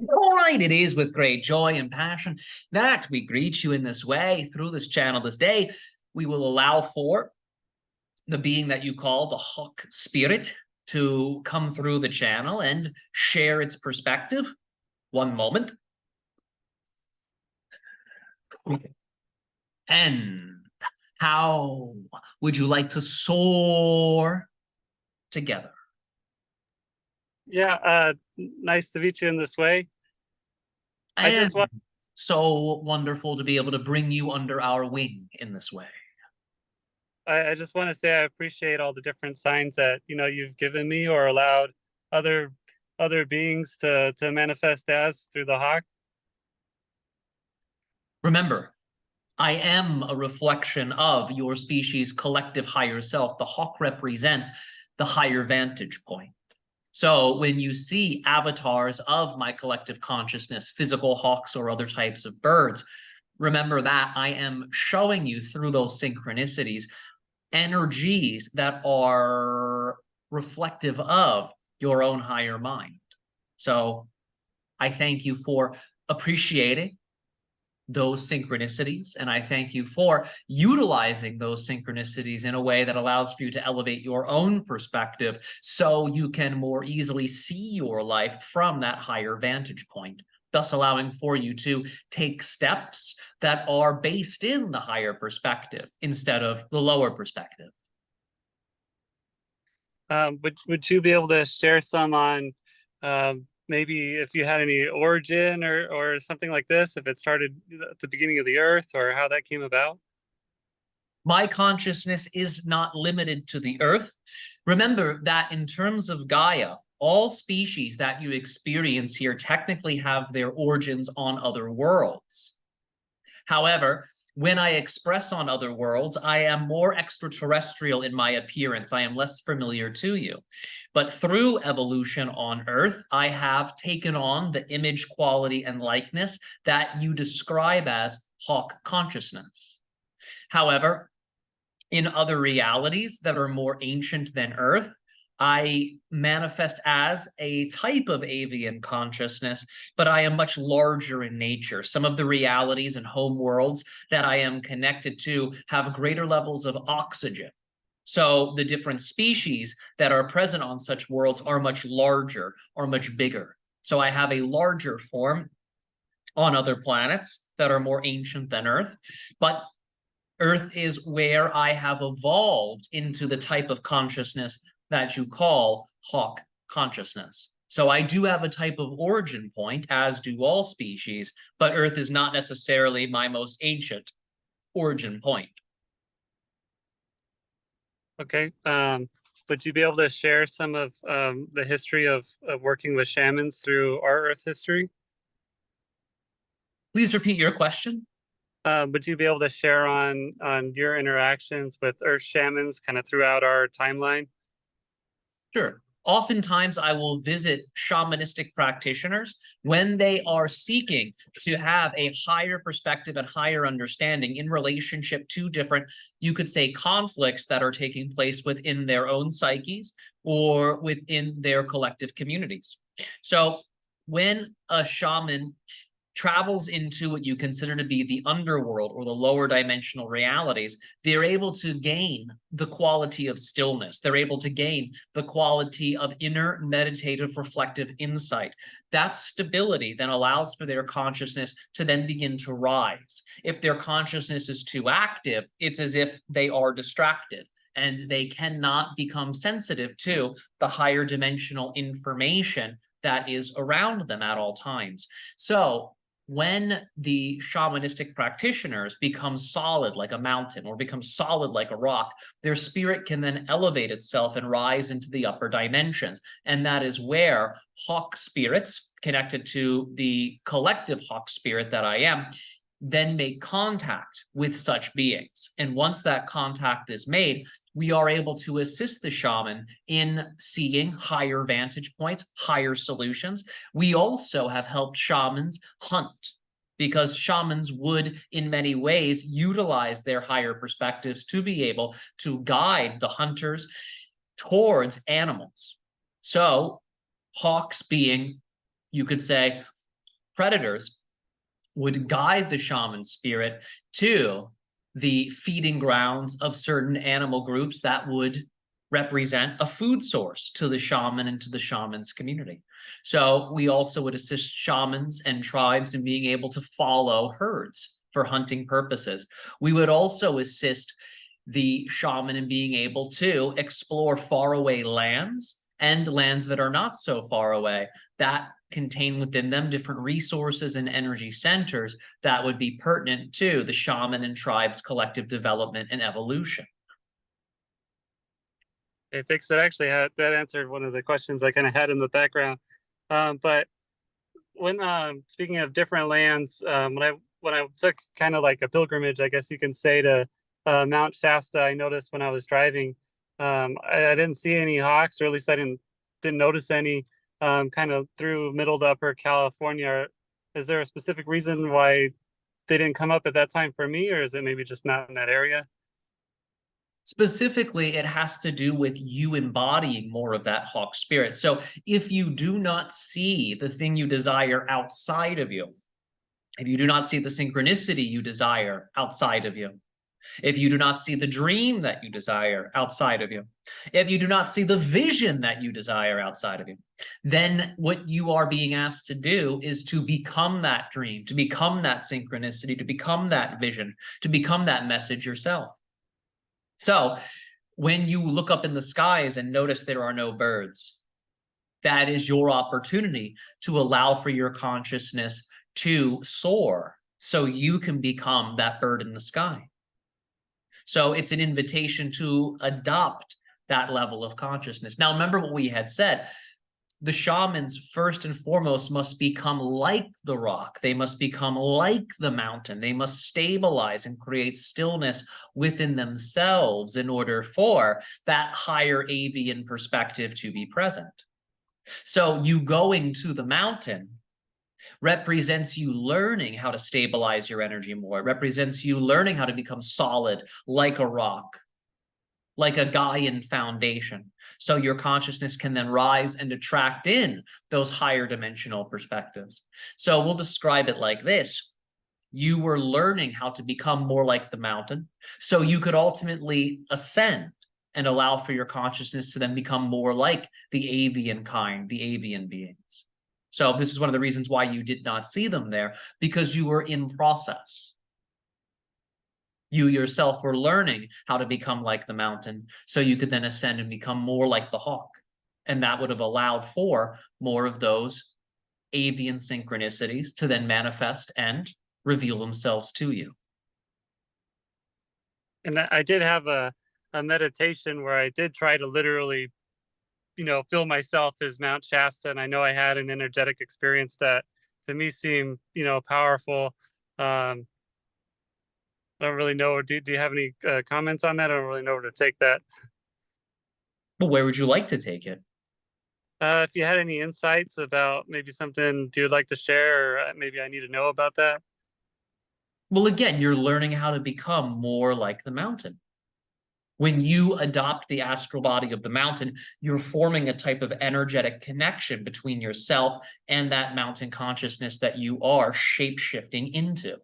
All right, it is with great joy and passion that we greet you in this way through this channel this day. We will allow for the being that you call the Hawk Spirit to come through the channel and share its perspective. One moment. And how would you like to soar together? Yeah, nice to meet you in this way. I And just want so wonderful to be able to bring you under our wing in this way. I just want to say I appreciate all the different signs that you've given me or allowed other other beings to manifest as through the hawk. Remember, I am a reflection of your species' collective higher self. The hawk represents the higher vantage point. So when you see avatars of my collective consciousness, physical hawks or other types of birds, remember that I am showing you through those synchronicities energies that are reflective of your own higher mind. So I thank you for appreciating those synchronicities. And I thank you for utilizing those synchronicities in a way that allows for you to elevate your own perspective so you can more easily see your life from that higher vantage point, thus allowing for you to take steps that are based in the higher perspective instead of the lower perspective. Would you be able to share some on maybe if you had any origin or something like this, if it started at the beginning of the earth or how that came about? My consciousness is not limited to the earth. Remember that in terms of Gaia, all species that you experience here technically have their origins on other worlds. However, when I express on other worlds, I am more extraterrestrial in my appearance. I am less familiar to you. But through evolution on Earth, I have taken on the image, quality, and likeness that you describe as hawk consciousness. However, in other realities that are more ancient than Earth, I manifest as a type of avian consciousness, but I am much larger in nature. Some of the realities and home worlds that I am connected to have greater levels of oxygen. So the different species that are present on such worlds are much larger or much bigger. So I have a larger form on other planets that are more ancient than Earth, but Earth is where I have evolved into the type of consciousness that you call hawk consciousness. So I do have a type of origin point, as do all species, but Earth is not necessarily my most ancient origin point. Okay. Would you be able to share some of the history of working with shamans through our Earth history? Please repeat your question. Would you be able to share on your interactions with Earth shamans kind of throughout our timeline? Sure. Oftentimes, I will visit shamanistic practitioners when they are seeking to have a higher perspective and higher understanding in relationship to different, you could say, conflicts that are taking place within their own psyches or within their collective communities. So when a shaman travels into what you consider to be the underworld or the lower dimensional realities, they're able to gain the quality of stillness. They're able to gain the quality of inner meditative reflective insight. That stability then allows for their consciousness to then begin to rise. If their consciousness is too active, it's as if they are distracted and they cannot become sensitive to the higher dimensional information that is around them at all times. So when the shamanistic practitioners become solid like a mountain or become solid like a rock, their spirit can then elevate itself and rise into the upper dimensions. And that is where hawk spirits, connected to the collective hawk spirit that I am, then make contact with such beings. And once that contact is made, we are able to assist the shaman in seeing higher vantage points, higher solutions. We also have helped shamans hunt because shamans would, in many ways, utilize their higher perspectives to be able to guide the hunters towards animals. So hawks being, you could say, predators would guide the shaman spirit to the feeding grounds of certain animal groups that would represent a food source to the shaman and to the shaman's community. So we also would assist shamans and tribes in being able to follow herds for hunting purposes. We would also assist the shaman in being able to explore faraway lands and lands that are not so far away that contain within them different resources and energy centers that would be pertinent to the shaman and tribe's collective development and evolution. Hey, thanks. That actually that answered one of the questions I kind of had in the background. But when speaking of different lands, when I took kind of like a pilgrimage, I guess you can say, to Mount Shasta, I noticed when I was driving, I didn't see any hawks, or at least I didn't notice any, kind of through middle to upper California. Is there a specific reason why they didn't come up at that time for me, or is it maybe just not in that area? Specifically, it has to do with you embodying more of that hawk spirit. So if you do not see the thing you desire outside of you, if you do not see the synchronicity you desire outside of you, if you do not see the dream that you desire outside of you, if you do not see the vision that you desire outside of you, then what you are being asked to do is to become that dream, to become that synchronicity, to become that vision, to become that message yourself. So when you look up in the skies and notice there are no birds, that is your opportunity to allow for your consciousness to soar so you can become that bird in the sky. So it's an invitation to adopt that level of consciousness. Now, remember what we had said. The shamans, first and foremost, must become like the rock. They must become like the mountain. They must stabilize and create stillness within themselves in order for that higher avian perspective to be present. So you going to the mountain represents you learning how to stabilize your energy more. It represents you learning how to become solid like a rock, like a Gaian foundation. So your consciousness can then rise and attract in those higher dimensional perspectives. So we'll describe it like this. You were learning how to become more like the mountain, so you could ultimately ascend and allow for your consciousness to then become more like the avian kind, the avian beings. So this is one of the reasons why you did not see them there, because you were in process. You yourself were learning how to become like the mountain, so you could then ascend and become more like the hawk. And that would have allowed for more of those avian synchronicities to then manifest and reveal themselves to you. And I did have a meditation where I did try to literally, feel myself as Mount Shasta. And I know I had an energetic experience that to me seemed, powerful. I don't really know. Do you have any comments on that? I don't really know where to take that. But where would you like to take it? If you had any insights about maybe something you'd like to share, or maybe I need to know about that. Well, again, you're learning how to become more like the mountain. When you adopt the astral body of the mountain, you're forming a type of energetic connection between yourself and that mountain consciousness that you are shape-shifting into.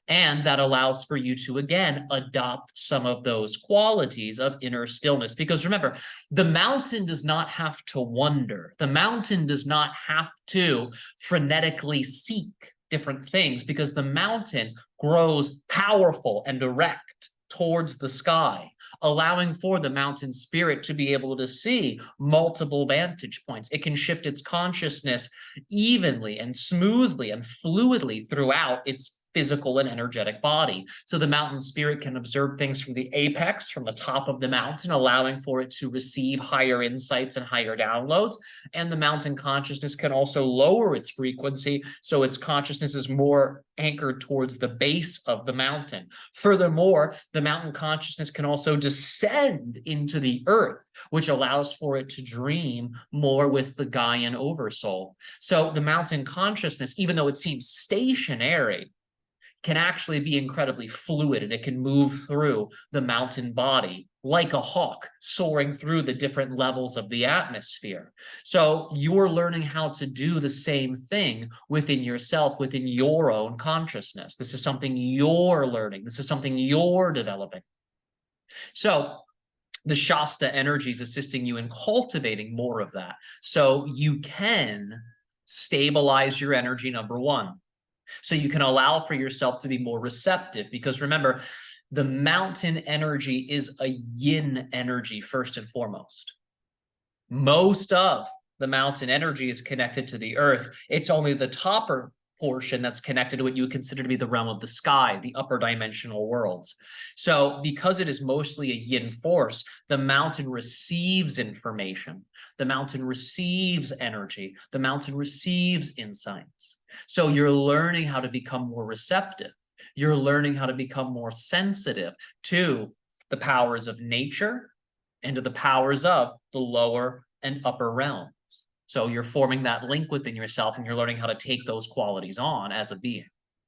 And that allows for you to, again, adopt some of those qualities of inner stillness. Because remember, the mountain does not have to wonder. The mountain does not have to frenetically seek different things, because the mountain grows powerful and direct towards the sky, allowing for the mountain spirit to be able to see multiple vantage points. It can shift its consciousness evenly and smoothly and fluidly throughout its physical and energetic body. So the mountain spirit can observe things from the apex, from the top of the mountain, allowing for it to receive higher insights and higher downloads. And the mountain consciousness can also lower its frequency, so its consciousness is more anchored towards the base of the mountain. Furthermore, the mountain consciousness can also descend into the earth, which allows for it to dream more with the Gaian oversoul. So the mountain consciousness, even though it seems stationary, can actually be incredibly fluid, and it can move through the mountain body like a hawk soaring through the different levels of the atmosphere. So you're learning how to do the same thing within yourself, within your own consciousness. This is something you're learning. This is something you're developing. So the Shasta energy is assisting you in cultivating more of that. So you can stabilize your energy, number one. So you can allow for yourself to be more receptive, because remember, the mountain energy is a yin energy first and foremost. Most of the mountain energy is connected to the earth. It's only the topper portion that's connected to what you would consider to be the realm of the sky, the upper dimensional worlds. So because it is mostly a yin force, the mountain receives information. The mountain receives energy. The mountain receives insights. So you're learning how to become more receptive. You're learning how to become more sensitive to the powers of nature and to the powers of the lower and upper realms. So you're forming that link within yourself, and you're learning how to take those qualities on as a being.